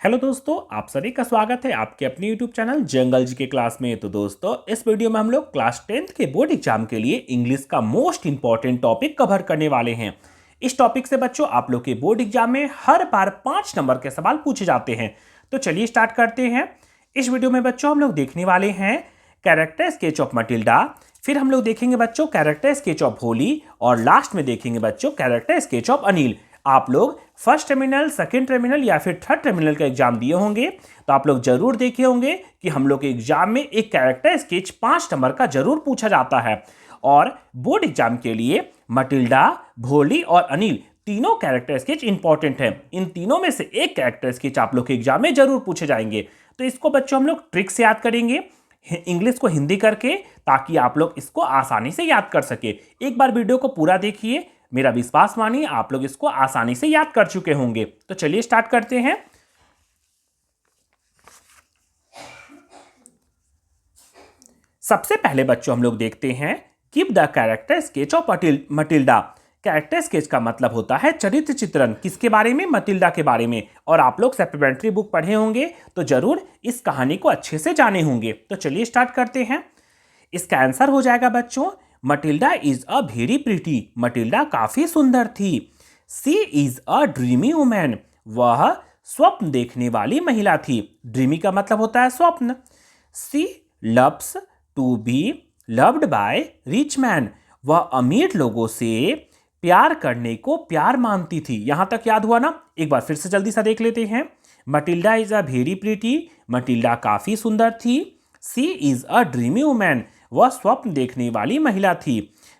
Hello दोस्तों, आप सभी का स्वागत है आपके अपने यूट्यूब चैनल जंगल जी के क्लास में। तो दोस्तों, इस वीडियो में हम लोग क्लास 10th के बोर्ड एग्जाम के लिए इंग्लिश का मोस्ट इंपॉर्टेंट टॉपिक कवर करने वाले हैं। इस टॉपिक से बच्चों आप लोग के बोर्ड एग्जाम में हर बार 5 नंबर के सवाल पूछे जाते हैं। तो चलिए स्टार्ट करते हैं। इस वीडियो में बच्चों हम लोग देखने वाले हैं कैरेक्टर स्केच ऑफ मटिल्डा, फिर हम लोग देखेंगे बच्चों कैरेक्टर स्केच ऑफ होली, और लास्ट में देखेंगे बच्चों कैरेक्टर स्केच ऑफ अनिल। आप लोग फर्स्ट टर्मिनल, सेकंड टर्मिनल या फिर थर्ड टर्मिनल का एग्जाम दिए होंगे तो आप लोग जरूर देखे होंगे कि हम लोग के एग्जाम में एक कैरेक्टर स्केच 5 नंबर का जरूर पूछा जाता है। और बोर्ड एग्जाम के लिए मटिल्डा, भोली और अनिल तीनों कैरेक्टर स्केच इंपॉर्टेंट है। इन तीनों में से एक कैरेक्टर स्केच आप लोग के एग्जाम में जरूर पूछे जाएंगे। तो इसको बच्चों हम लोग ट्रिक से याद करेंगे, इंग्लिश को हिंदी करके, ताकि आप लोग इसको आसानी से याद कर सके। एक बार वीडियो को पूरा देखिए, मेरा विश्वास मानिए आप लोग इसको आसानी से याद कर चुके होंगे। तो चलिए स्टार्ट करते हैं। सबसे पहले बच्चों हम लोग देखते हैं give the character sketch of Matilda. Character sketch का मतलब होता है चरित्र चित्रण। किसके बारे में? मटिल्डा के बारे में। और आप लोग सप्लीमेंट्री बुक पढ़े होंगे तो जरूर इस कहानी को अच्छे से जाने होंगे। तो चलिए स्टार्ट करते हैं। इसका आंसर हो जाएगा बच्चों, Matilda is a very pretty. Matilda काफी सुंदर थी। She is a dreamy women. वह स्वप्न देखने वाली महिला थी। ड्रीमी का मतलब होता है स्वप्न। She loves to be loved by rich man. वह अमीर लोगों से प्यार करने को प्यार मानती थी। यहां तक याद हुआ ना? एक बार फिर से जल्दी सा देख लेते हैं। Matilda is a very pretty. Matilda काफी सुंदर थी। She is a dreamy women. वह स्वप्न देखने वाली महिला थी।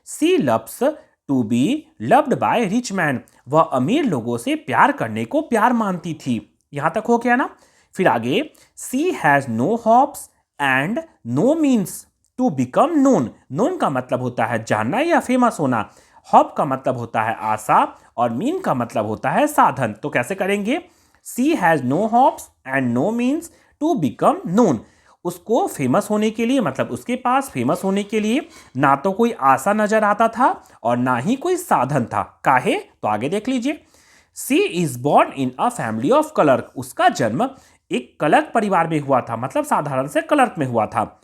She loves to be loved by rich man. वह अमीर लोगों से प्यार करने को प्यार मानती थी। यहां तक हो गया ना? फिर आगे, she has no hopes and no means to become known. Known का मतलब होता है जानना या फेमस होना। हॉप का मतलब होता है आशा, और मीन का मतलब होता है साधन। तो कैसे करेंगे? She has no hopes and no means to become known. उसको फेमस होने के लिए, मतलब उसके पास फेमस होने के लिए ना तो कोई आशा नजर आता था और ना ही कोई साधन था। काहे? तो आगे देख लीजिए। She is born in a family of clerk. उसका जन्म एक क्लर्क परिवार में हुआ था, मतलब साधारण से क्लर्क में हुआ था।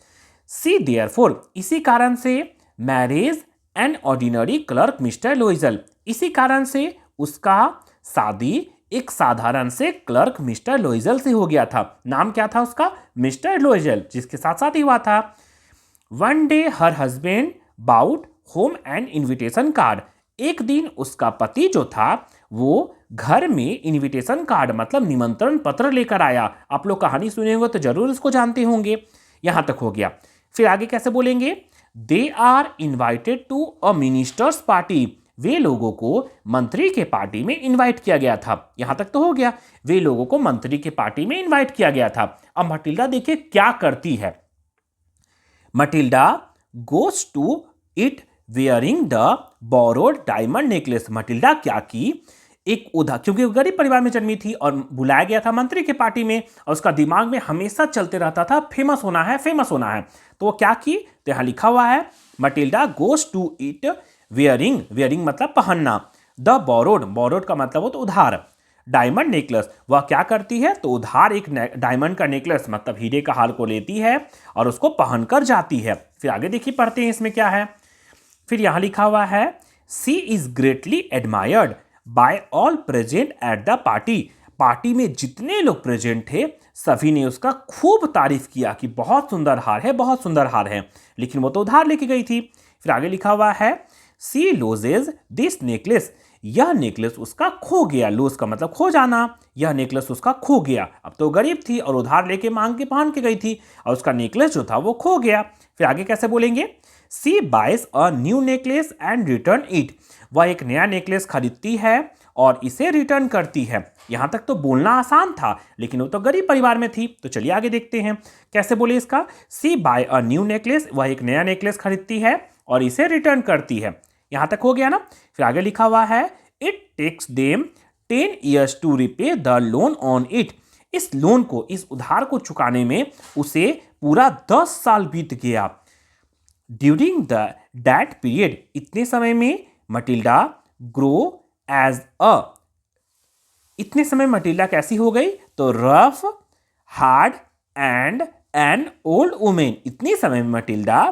सी देयरफॉर, इसी कारण से, marriage an ordinary clerk mister Loisel. इसी कारण से उसका शादी एक साधारण से क्लर्क मिस्टर लोइजल से हो गया था। नाम क्या था उसका? मिस्टर लोइजल, जिसके साथ शादी हुआ था। One day her husband bought home and invitation card. एक दिन उसका पति जो था वो घर में इनविटेशन कार्ड मतलब निमंत्रण पत्र लेकर आया। आप लोग कहानी सुने होंगे तो जरूर इसको जानते होंगे। यहां तक हो गया। फिर आगे कैसे बोलेंगे? They are invited to a minister's party. वे लोगों को मंत्री के पार्टी में इनवाइट किया गया था। यहां तक तो हो गया, वे लोगों को मंत्री के पार्टी में इनवाइट किया गया था। अब मटिल्डा देखिए क्या करती है। Matilda goes to it wearing the borrowed diamond necklace. Matilda क्या की, एक उधार, क्योंकि वो गरीब परिवार में जन्मी थी और बुलाया गया था मंत्री के पार्टी में, और उसका दिमाग में हमेशा चलते रहता था फेमस होना है, फेमस होना है। तो वो क्या की? तो यहां लिखा हुआ है, Matilda goes to it wearing, wearing मतलब पहनना, द बोरोड, बोरोड का मतलब हो तो उधार, डायमंड नेकलेस। वह क्या करती है? तो उधार एक डायमंड का नेकलेस मतलब हीरे का हार को लेती है और उसको पहनकर जाती है। फिर आगे देखिए, पढ़ते हैं इसमें क्या है। फिर यहां लिखा हुआ है, she is greatly admired by all present at the party. Party में जितने लोग प्रेजेंट थे सभी ने उसका खूब तारीफ किया कि बहुत सुंदर हार है, बहुत सुंदर हार है। लेकिन वो तो उधार लेके गई थी। फिर आगे लिखा हुआ है, सी लूजेज दिस नेकलेस। यह नेकलेस उसका खो गया। लूज का मतलब खो जाना। यह नेकलेस उसका खो गया। अब तो गरीब थी और उधार लेके मांग के पहन के गई थी और उसका नेकलेस जो था वो खो गया। फिर आगे कैसे बोलेंगे? She buys a new necklace and return it. वह एक नया नेकलेस खरीदती है और इसे रिटर्न करती है। यहां तक तो बोलना आसान था, लेकिन वो तो गरीब परिवार में थी। तो चलिए आगे देखते हैं कैसे बोले इसका। सी बाय अ न्यू नेकलेस, वह एक नया नेकलेस खरीदती है और इसे रिटर्न करती है। यहां तक हो गया ना? फिर आगे लिखा हुआ है, it takes them 10 years to repay the loan on it. इस लोन को, इस उधार को चुकाने में उसे पूरा 10 साल बीत गया। ड्यूरिंग द दैट पीरियड, इतने समय में मटिल्डा ग्रो एज अ इतने समय मटिल्डा कैसी हो गई? तो rough, hard and an old women. इतने समय में मटिल्डा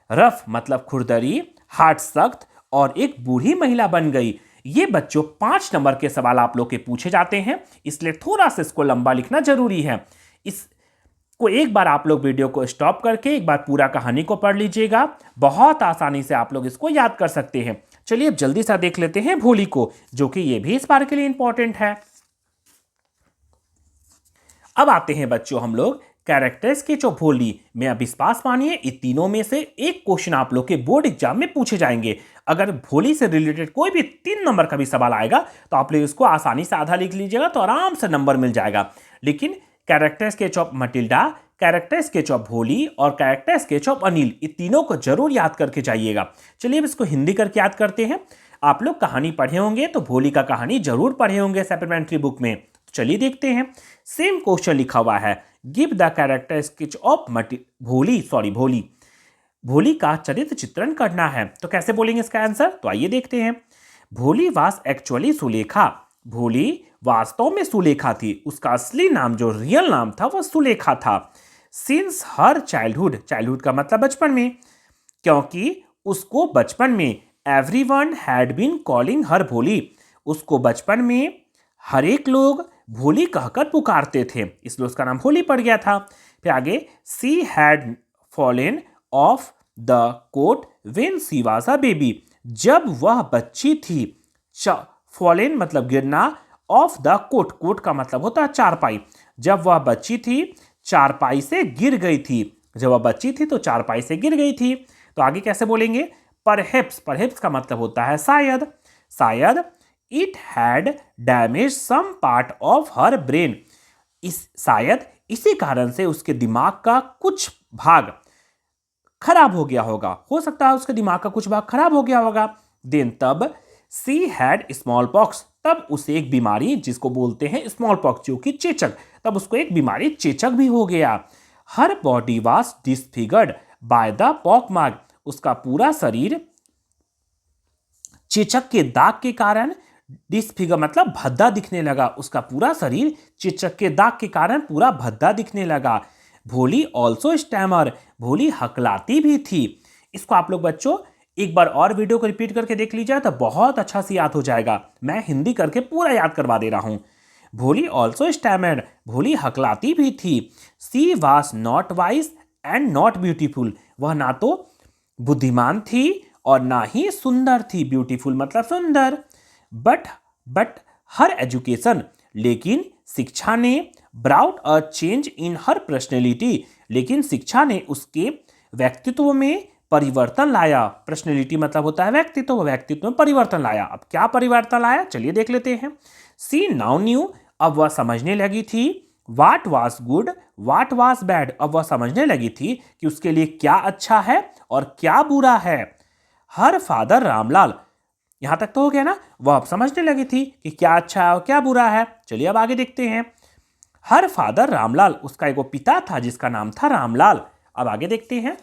रफ मतलब खुरदरी, हार्ड सख्त और एक बूढ़ी महिला बन गई। ये बच्चों 5 नंबर के सवाल आप लोग के पूछे जाते हैं, इसलिए थोड़ा सा इसको लंबा लिखना जरूरी है। इसको एक बार आप लोग वीडियो को स्टॉप करके एक बार पूरा कहानी को पढ़ लीजिएगा, बहुत आसानी से आप लोग इसको याद कर सकते हैं। चलिए अब जल्दी से देख लेते हैं भोली को, जो कि ये भी इस बार के लिए इंपॉर्टेंट है। अब आते हैं बच्चों हम लोग कैरेक्टर्स के जो भोली में। अब विश्वास मानिए इन तीनों में से एक क्वेश्चन आप लोग के बोर्ड एग्जाम में पूछे जाएंगे। अगर भोली से रिलेटेड कोई भी 3 नंबर का भी सवाल आएगा तो आप लोग इसको आसानी से आधा लिख लीजिएगा तो आराम से नंबर मिल जाएगा। लेकिन character sketch of Matilda, character sketch of भोली और कैरेक्टर स्केच ऑफ अनिल, इन तीनों को जरूर याद करके जाइएगा। चलिए अब इसको हिंदी करके याद करते हैं। आप लोग कहानी पढ़े होंगे तो भोली का कहानी जरूर पढ़े होंगे सप्लीमेंट्री बुक में। चलिए देखते हैं। सेम क्वेश्चन लिखा हुआ है, give the character sketch of भोली। भोली का चरित्र चित्रण करना है। तो कैसे बोलेंगे इसका आंसर? तो आइए देखते हैं। भोली वाज एक्चुअली सुलेखा। भोली वास्तव में सुलेखा थी। उसका असली नाम जो रियल नाम था वो सुलेखा था। सिंस हर चाइल्डहुड का मतलब बचपन में, क्योंकि उसको बचपन में everyone had been calling her Bholi. उसको बचपन में हर एक लोग भोली कहकर पुकारते थे, इसलिए उसका नाम भोली पड़ गया था। फिर आगे, she had fallen off the cot when she was a baby. जब वह बच्ची थी, फॉलन मतलब गिरना, ऑफ द कोट, कोट का मतलब होता है चारपाई। जब वह बच्ची थी चारपाई से गिर गई थी। जब वह बच्ची थी तो चारपाई से गिर गई थी। तो आगे कैसे बोलेंगे? परहैप्स का मतलब होता है शायद। It had damage some part of her brain. शायद इसी कारण से उसके दिमाग का कुछ भाग खराब हो गया होगा। हो सकता है उसके दिमाग का कुछ भाग खराब हो गया होगा। देन तब सी हैड स्मॉल पॉक्स। तब उसे एक बीमारी जिसको बोलते हैं स्मॉल पॉक्स, जो कि चेचक, तब उसको एक बीमारी चेचक भी हो गया। Her body was disfigured by the pock mark. उसका पूरा शरीर चेचक के दाग के कारण, डिसफिगर मतलब भद्दा दिखने लगा। उसका पूरा शरीर चेचक के दाग के कारण पूरा भद्दा दिखने लगा। भोली ऑल्सो स्टैमर। भोली हकलाती भी थी। इसको आप लोग बच्चों एक बार और वीडियो को रिपीट करके देख लीजिए तो बहुत अच्छा से याद हो जाएगा। मैं हिंदी करके पूरा याद करवा दे रहा हूं। भोली ऑल्सो स्टैमर्ड। भोली हकलाती भी थी। She was not wise and not beautiful. वह ना तो बुद्धिमान थी और ना ही सुंदर थी। ब्यूटीफुल मतलब सुंदर। बट हर एजुकेशन, लेकिन शिक्षा ने, brought a change in her personality. लेकिन शिक्षा ने उसके व्यक्तित्व में परिवर्तन लाया। पर्सनैलिटी मतलब होता है व्यक्तित्व, व्यक्तित्व में परिवर्तन लाया। अब क्या परिवर्तन लाया चलिए देख लेते हैं। सी नाउ न्यू। अब वह समझने लगी थी। What was good, what was bad. अब वह समझने लगी थी कि उसके लिए क्या अच्छा है और क्या बुरा है। हर फादर रामलाल। यहां तक तो हो गया ना। वह अब समझने लगी थी कि क्या अच्छा है और क्या बुरा है। चलिए अब आगे देखते हैं। Her father Ramlal. उसका एक पिता था जिसका नाम था रामलाल। अब आगे देखते हैं।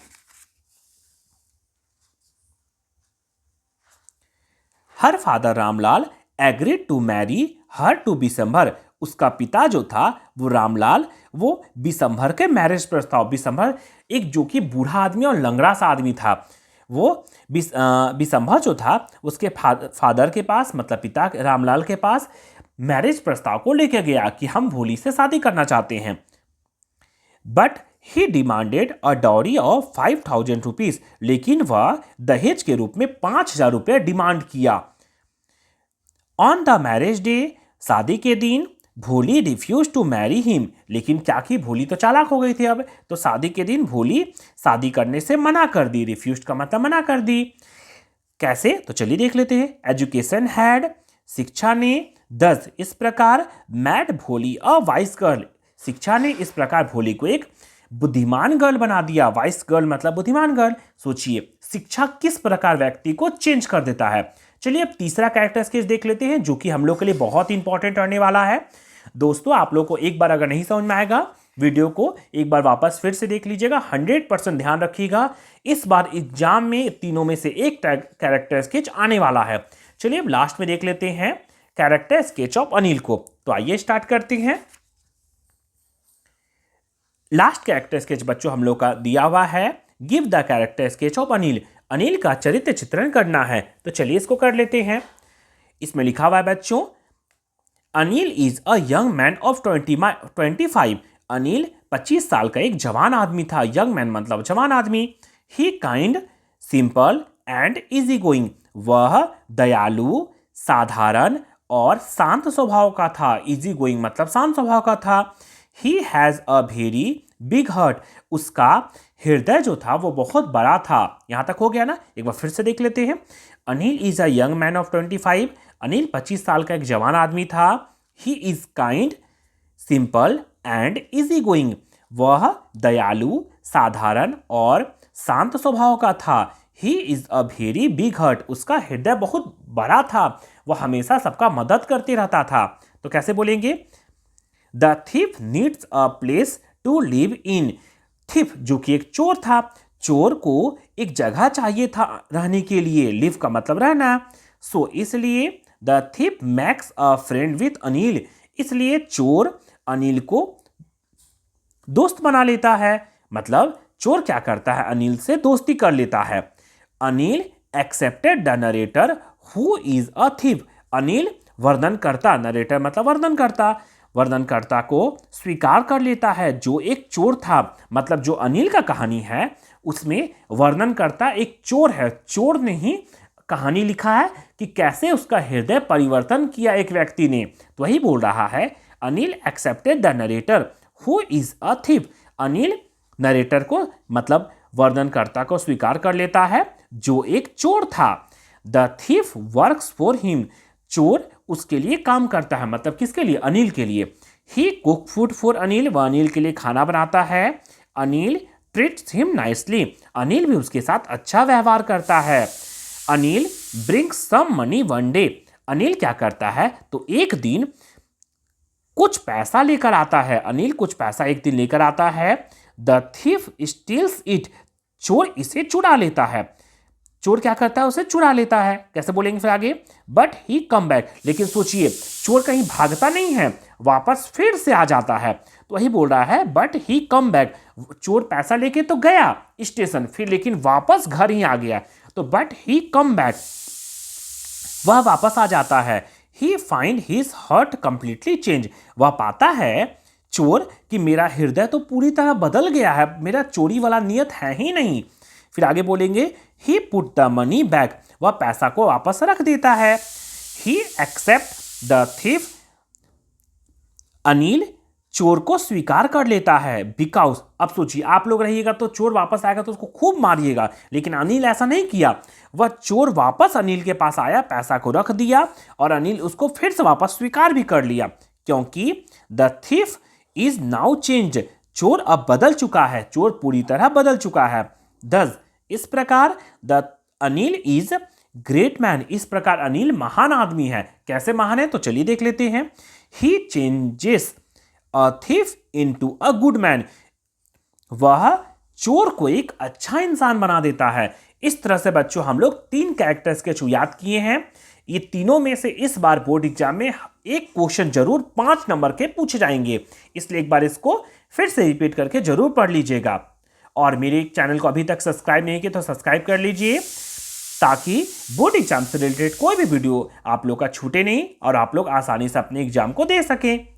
Her father Ramlal agreed to marry her to Bishambhar. उसका पिता जो था वो रामलाल, वो बिशंभर के मैरिज प्रस्ताव, बिशंभर एक जो कि बूढ़ा आदमी और लंगड़ा सा आदमी था, वो बिशंभर जो था उसके फादर के पास मतलब पिता रामलाल के पास मैरिज प्रस्ताव को लेकर गया कि हम भोली से शादी करना चाहते हैं। But he demanded a dowry of 5,000 rupees. लेकिन वह दहेज के रूप में 5,000 रुपये डिमांड किया। ऑन द मैरिज डे, शादी के दिन, भोली रिफ्यूज टू मैरी हिम। लेकिन क्या की भोली तो चालाक हो गई थी। अब तो शादी के दिन भोली शादी करने से मना कर दी। रिफ्यूज का मतलब मना कर दी। कैसे? तो चलिए देख लेते हैं। एजुकेशन हैड, शिक्षा ने, दस इस प्रकार, मैड भोली अ वाइस गर्ल। शिक्षा ने इस प्रकार भोली को एक बुद्धिमान गर्ल बना दिया। वाइस गर्ल मतलब बुद्धिमान गर्ल। सोचिए शिक्षा किस प्रकार व्यक्ति को चेंज कर देता है। चलिए अब तीसरा कैरेक्टर स्केच देख लेते हैं जो कि हम लोग के लिए बहुत इंपॉर्टेंट रहने वाला है। दोस्तों आप लोग को एक बार अगर नहीं समझ में आएगा वीडियो को एक बार वापस फिर से देख लीजिएगा। 100% ध्यान रखिएगा, इस बार एग्जाम में तीनों में से एक कैरेक्टर स्केच आने वाला है। चलिए अब लास्ट में देख लेते हैं कैरेक्टर स्केच ऑफ अनिल को। तो आइए स्टार्ट करते हैं। लास्ट कैरेक्टर स्केच बच्चों हम लोग का दिया हुआ है, give the character sketch of Anil. Anil का चरित्र चित्रण करना है, तो चलिए इसको कर लेते हैं। इसमें लिखा हुआ है बच्चों, Anil is a young man of 25। Anil 25 साल का एक जवान आदमी था। यंग मैन मतलब जवान आदमी। He kind, simple and easy going. वह दयालु, साधारण और शांत स्वभाव का था। इजी गोइंग मतलब शांत स्वभाव का था। He has a very big heart. उसका हृदय जो था वो बहुत बड़ा था। यहां तक हो गया ना, एक बार फिर से देख लेते हैं। Anil is a young man of 25। Anil 25 साल का एक जवान आदमी था। He is kind, simple and easy going. वह दयालु, साधारण और शांत स्वभाव का था। He is a very big heart. उसका हृदय बहुत बड़ा था। वह हमेशा सबका मदद करते रहता था। तो कैसे बोलेंगे? The thief needs a place to live in. Thief जो कि एक चोर था, चोर को एक जगह चाहिए था रहने के लिए। लिव का मतलब रहना। सो इसलिए the thief makes a friend with Anil. इसलिए चोर अनिल को दोस्त बना लेता है। मतलब चोर क्या करता है, अनिल से दोस्ती कर लेता है। Anil accepted the narrator who is a thief. Anil वर्णनकर्ता, नरेटर मतलब वर्णनकर्ता, वर्णनकर्ता को स्वीकार कर लेता है जो एक चोर था। मतलब जो अनिल का कहानी है उसमें वर्णनकर्ता एक चोर है। चोर ने ही कहानी लिखा है कि कैसे उसका हृदय परिवर्तन किया एक व्यक्ति ने। तो वही बोल रहा है, Anil accepted the narrator who is a thief. Anil narrator को मतलब वर्णनकर्ता को स्वीकार कर लेता है जो एक चोर था। The thief works for him. चोर उसके लिए काम करता है। मतलब किसके लिए? अनिल के लिए। He cook food for Anil. वह अनिल के लिए खाना बनाता है। Anil treats him nicely. Anil भी उसके साथ अच्छा व्यवहार करता है। Anil brings some money one day. Anil क्या करता है तो एक दिन कुछ पैसा लेकर आता है। अनिल कुछ पैसा एक दिन लेकर आता है। The thief steals it. चोर इसे चुरा लेता है। चोर क्या करता है? उसे चुरा लेता है। कैसे बोलेंगे फिर आगे? But he come back. लेकिन सोचिए, चोर कहीं भागता नहीं है, वापस फिर से आ जाता है। तो वही बोल रहा है, बट ही कम बैक। चोर पैसा लेके तो गया स्टेशन, फिर लेकिन वापस घर ही आ गया। तो बट ही कम बैक, वह वापस आ जाता है। He find his heart completely change. वह पाता है चोर कि मेरा हृदय तो पूरी तरह बदल गया है, मेरा चोरी वाला नियत है ही नहीं। फिर आगे बोलेंगे, ही पुट द मनी बैक। वह पैसा को वापस रख देता है। ही एक्सेप्ट द थिफ। अनिल चोर को स्वीकार कर लेता है। बिकॉज, अब सोचिए आप लोग रहिएगा तो चोर वापस आएगा तो उसको खूब मारिएगा, लेकिन अनिल ऐसा नहीं किया। वह चोर वापस अनिल के पास आया, पैसा को रख दिया और अनिल उसको फिर से वापस स्वीकार भी कर लिया, क्योंकि the thief is now change. चोर अब बदल चुका है, चोर पूरी तरह बदल चुका है। दस, इस प्रकार the Anil is great man. इस प्रकार अनिल महान आदमी है। कैसे महान है तो चलिए देख लेते हैं। He changes a thief into a good man. वह चोर को एक अच्छा इंसान बना देता है। इस तरह से बच्चों हम लोग 3 कैरेक्टर्स के याद किए हैं। ये तीनों में से इस बार बोर्ड एग्जाम में एक क्वेश्चन जरूर 5 नंबर के पूछे जाएंगे, इसलिए एक बार इसको फिर से रिपीट करके जरूर पढ़ लीजिएगा। और मेरे चैनल को अभी तक सब्सक्राइब नहीं किया तो सब्सक्राइब कर लीजिए, ताकि बोर्ड एग्जाम से रिलेटेड कोई भी वीडियो आप लोग का छूटे नहीं और आप लोग आसानी से अपने एग्जाम को दे सकें।